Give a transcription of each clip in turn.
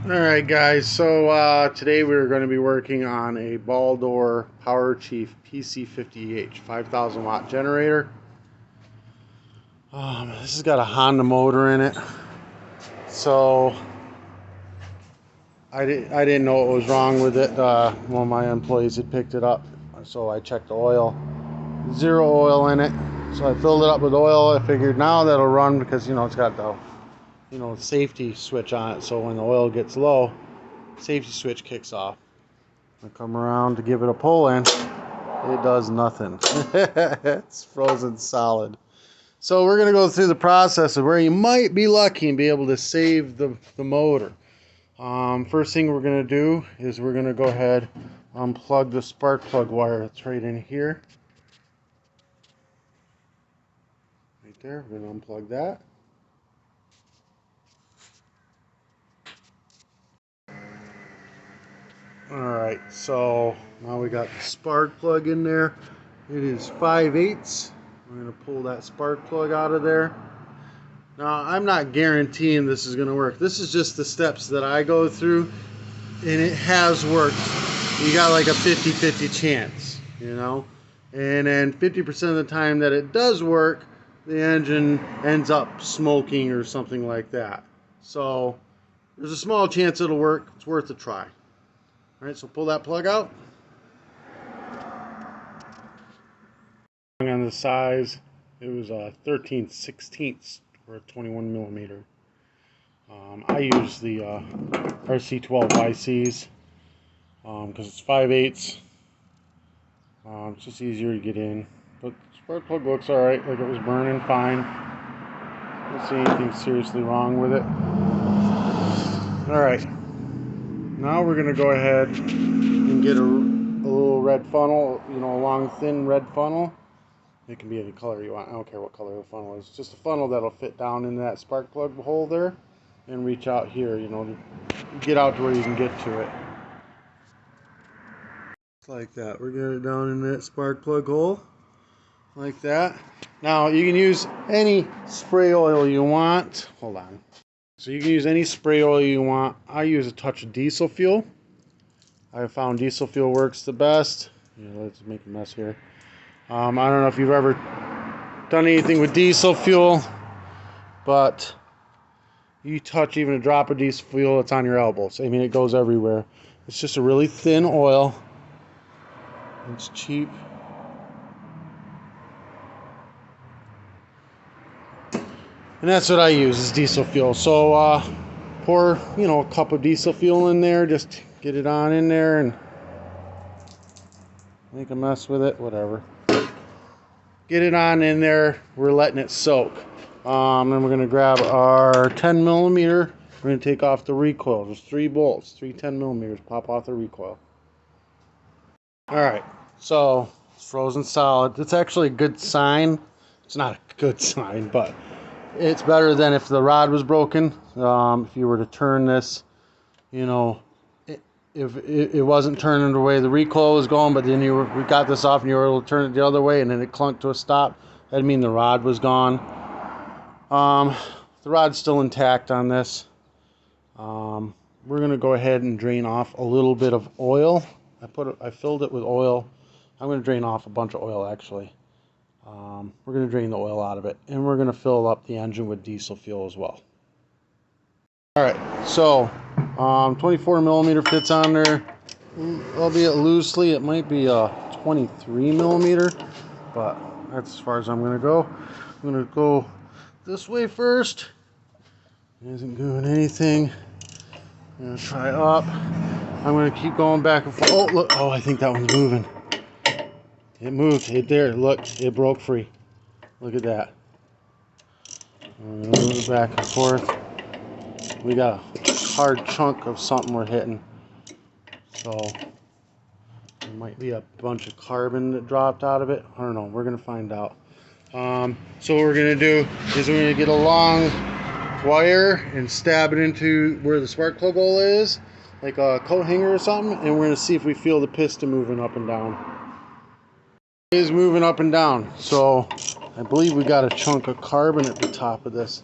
Alright guys, so today we're going to be working on a baldor powerchief pc50h 5000 watt generator. This has got a Honda motor in it, so I didn't know what was wrong with it. One of my employees had picked it up, so I checked the oil. Zero oil in it, so I filled it up with oil. I figured now that'll run because it's got the safety switch on it, so when the oil gets low, safety switch kicks off. I come around to give it a pull in, it does nothing. It's frozen solid. So we're going to go through the process of where you might be lucky and be able to save the motor. First thing we're going to do is we're going to go ahead unplug the spark plug wire that's right in here. Right there, we're going to unplug that. Alright, so now we got the spark plug in there. It is 5/8. We're going to pull that spark plug out of there. Now, I'm not guaranteeing this is going to work. This is just the steps that I go through, and it has worked. You got like a 50-50 chance, and then 50% of the time that it does work, the engine ends up smoking or something like that. So there's a small chance it'll work. It's worth a try. Alright, so pull that plug out. On the size, it was a 13/16 or a 21 millimeter. I use the RC12YCs because it's 5/8. It's just easier to get in. But the spark plug looks alright, like it was burning fine. I don't see anything seriously wrong with it. Alright. Now we're going to go ahead and get a little red funnel, a long thin red funnel. It can be any color you want. I don't care what color the funnel is. It's just a funnel that'll fit down into that spark plug hole there and reach out here, to get out to where you can get to it. Just like that. We're getting it down in that spark plug hole. Like that. Now you can use any spray oil you want. Hold on. So you can use any spray oil you want. I use a touch of diesel fuel. I have found diesel fuel works the best. Let's make a mess here. I don't know if you've ever done anything with diesel fuel, but you touch even a drop of diesel fuel, it's on your elbows. I mean, it goes everywhere. It's just a really thin oil. It's cheap. And that's what I use, is diesel fuel. So pour, a cup of diesel fuel in there. Just get it on in there and make a mess with it. Whatever. Get it on in there. We're letting it soak. Then we're going to grab our 10 millimeter. We're going to take off the recoil. There's 3 bolts, 3 10 millimeters. Pop off the recoil. Alright, so it's frozen solid. It's actually a good sign. It's not a good sign, but it's better than if the rod was broken. If you were to turn this, if it wasn't turning the way the recoil was going, but then we got this off and you were able to turn it the other way and then it clunked to a stop, that'd mean the rod was gone. The rod's still intact on this. We're going to go ahead and drain off a little bit of oil. I filled it with oil. I'm going to drain off a bunch of oil actually. We're going to drain the oil out of it, and we're going to fill up the engine with diesel fuel as well. Alright, so 24 millimeter fits on there, albeit loosely. It might be a 23 millimeter, but that's as far as I'm going to go. I'm going to go this way first. It isn't doing anything. I'm going to try up. I'm going to keep going back and forth. Oh, look. Oh, I think that one's moving. It moved. There. Look, it broke free. Look at that. I'm going to move it back and forth. We got a hard chunk of something we're hitting. So, there might be a bunch of carbon that dropped out of it. I don't know. We're going to find out. So what we're going to do is we're going to get a long wire and stab it into where the spark plug hole is, like a coat hanger or something, and we're going to see if we feel the piston moving up and down. It is moving up and down, so I believe we got a chunk of carbon at the top of this,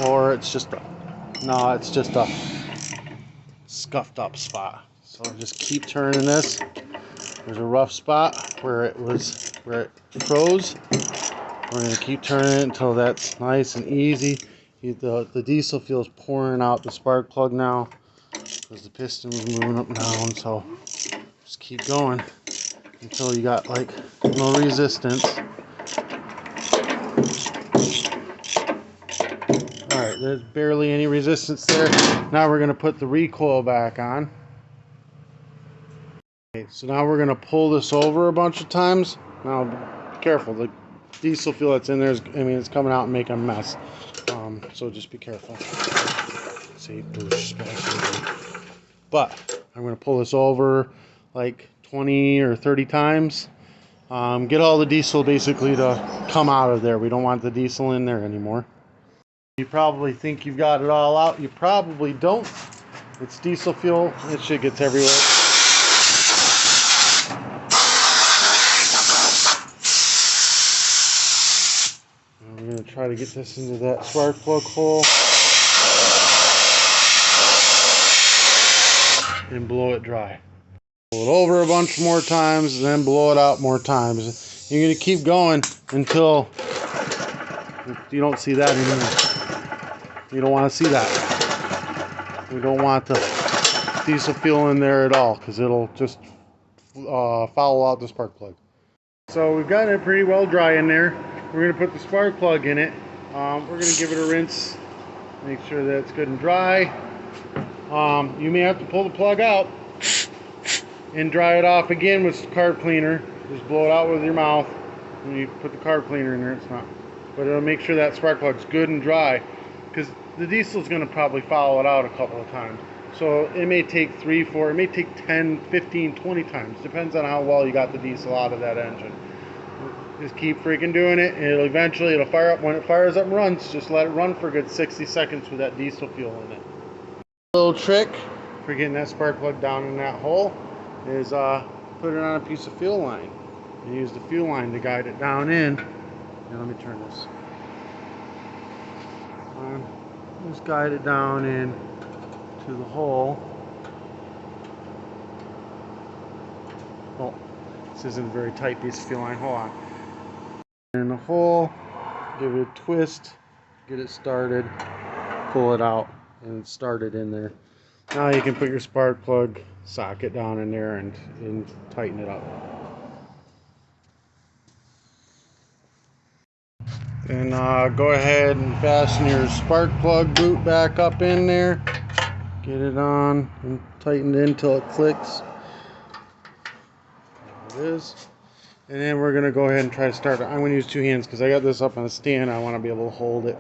or it's just No, it's just a scuffed up spot. So just keep turning this. There's a rough spot where it froze. We're going to keep turning it until that's nice and easy. The diesel fuel's pouring out the spark plug now because the piston was moving up and down. So just keep going until you got like no resistance. Alright, there's barely any resistance there. Now we're going to put the recoil back on. Okay, so now we're going to pull this over a bunch of times. Now be careful, the diesel fuel that's in there is, it's coming out and making a mess. So just be careful. See, but I'm going to pull this over like 20 or 30 times. Get all the diesel basically to come out of there. We don't want the diesel in there anymore. You probably think you've got it all out. You probably don't. It's diesel fuel. It shit gets everywhere. And we're going to try to get this into that spark plug hole and blow it dry. Blow it over a bunch more times and then blow it out more times. You're going to keep going until you don't see that anymore. You don't want to see that. We don't want the diesel fuel in there at all because it'll just foul out the spark plug. So we've gotten it pretty well dry in there. We're going to put the spark plug in it. We're going to give it a rinse. Make sure that it's good and dry. You may have to pull the plug out and dry it off again with carb cleaner. Just blow it out with your mouth. When you put the carb cleaner in there, it's not. But it'll make sure that spark plug's good and dry. Because the diesel's going to probably foul it out a couple of times. So it may take 3, 4, it may take 10, 15, 20 times. Depends on how well you got the diesel out of that engine. Just keep freaking doing it, and it'll fire up. When it fires up and runs, just let it run for a good 60 seconds with that diesel fuel in it. A little trick for getting that spark plug down in that hole is put it on a piece of fuel line. And use the fuel line to guide it down in. Now let me turn this. Just guide it down in to the hole. Oh, this isn't a very tight piece of fuel line. Hold on. In the hole, give it a twist, get it started, pull it out, and start it in there. Now you can put your spark plug socket down in there and tighten it up. And go ahead and fasten your spark plug boot back up in there. Get it on and tighten it until it clicks. There it is. And then we're going to go ahead and try to start it. I'm going to use 2 hands because I got this up on a stand. I want to be able to hold it.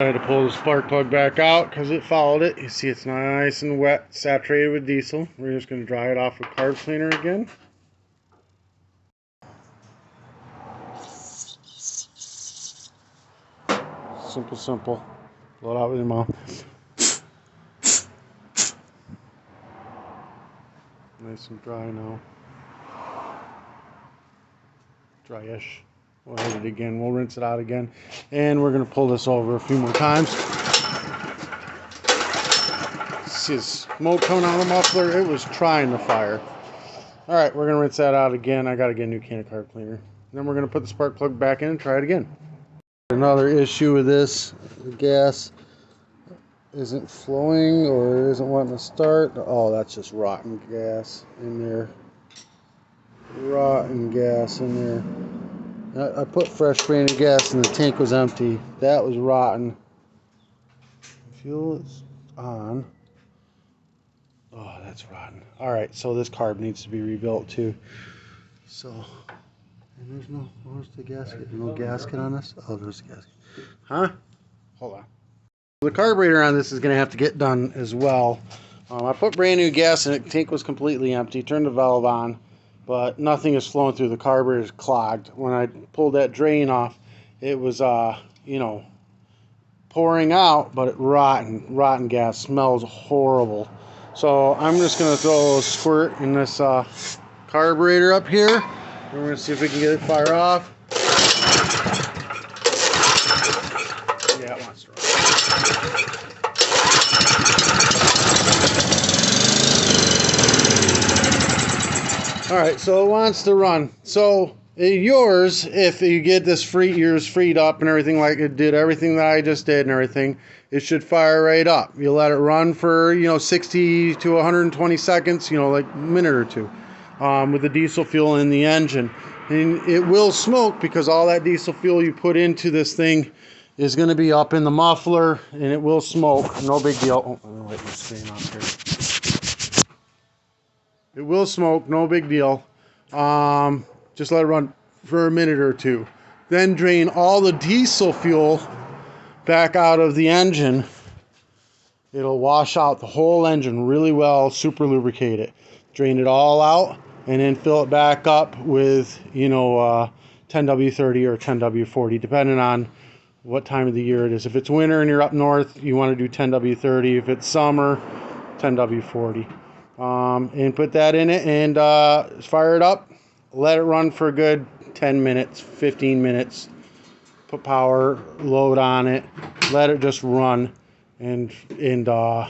I had to pull the spark plug back out because it fouled it. You see it's nice and wet, saturated with diesel. We're just going to dry it off with carb cleaner again. Simple. Blow it out with your mouth. Nice and dry now. Dry-ish. We'll hit it again. We'll rinse it out again. And we're going to pull this over a few more times. See smoke coming out of the muffler. It was trying to fire. Alright, we're going to rinse that out again. I got to get a new can of carb cleaner. And then we're going to put the spark plug back in and try it again. Another issue with this, the gas isn't flowing or isn't wanting to start. Oh, that's just rotten gas in there. Rotten gas in there. I put fresh brand new gas and the tank was empty. That was rotten. Fuel is on. Oh, that's rotten. Alright, so this carb needs to be rebuilt too. So, and where's the gasket? No gasket on this? Oh, there's the gasket. Huh? Hold on. The carburetor on this is going to have to get done as well. I put brand new gas in it. The tank was completely empty. Turned the valve on, but nothing is flowing through. The carburetor is clogged. When I pulled that drain off, it was, pouring out, but rotten gas. Smells horrible. So I'm just going to throw a squirt in this carburetor up here. We're going to see if we can get it fire off. Yeah, it wants to run. Alright, so it wants to run. So yours, if you get this yours freed up and everything, like it did everything that I just did and everything, it should fire right up. You let it run for 60 to 120 seconds, like a minute or two, with the diesel fuel in the engine, and it will smoke because all that diesel fuel you put into this thing is going to be up in the muffler, and it will smoke. No big deal. Oh, I'm gonna let you stay on here. It will smoke, no big deal. Just let it run for a minute or two. Then drain all the diesel fuel back out of the engine. It'll wash out the whole engine really well, super lubricate it. Drain it all out, and then fill it back up with, 10W30 or 10W40, depending on what time of the year it is. If it's winter and you're up north, you want to do 10W30. If it's summer, 10W40. And put that in it and fire it up. Let it run for a good 10 minutes, 15 minutes. Put power load on it. Let it just run, and that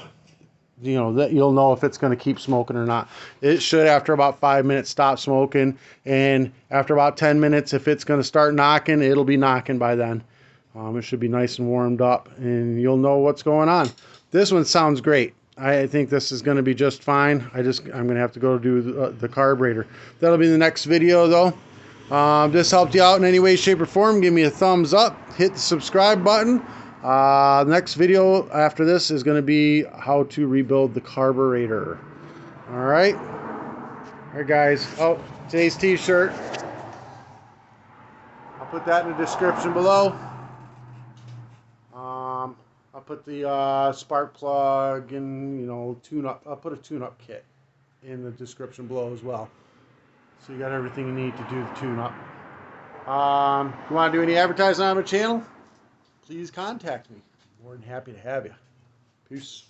you'll know if it's going to keep smoking or not. It should, after about 5 minutes, stop smoking, and after about 10 minutes, if it's going to start knocking, it'll be knocking by then. It should be nice and warmed up, and you'll know what's going on. This one sounds great. I think this is going to be just fine. I'm going to have to go do the carburetor. That'll be the next video, though. This helped you out in any way, shape, or form, give me a thumbs up. Hit the subscribe button. Next video after this is going to be how to rebuild the carburetor. All right, guys. Oh, today's t-shirt. I'll put that in the description below. I'll put the spark plug and tune-up. I'll put a tune-up kit in the description below as well, so you got everything you need to do the tune-up. If you want to do any advertising on my channel, please contact me. More than happy to have you. Peace.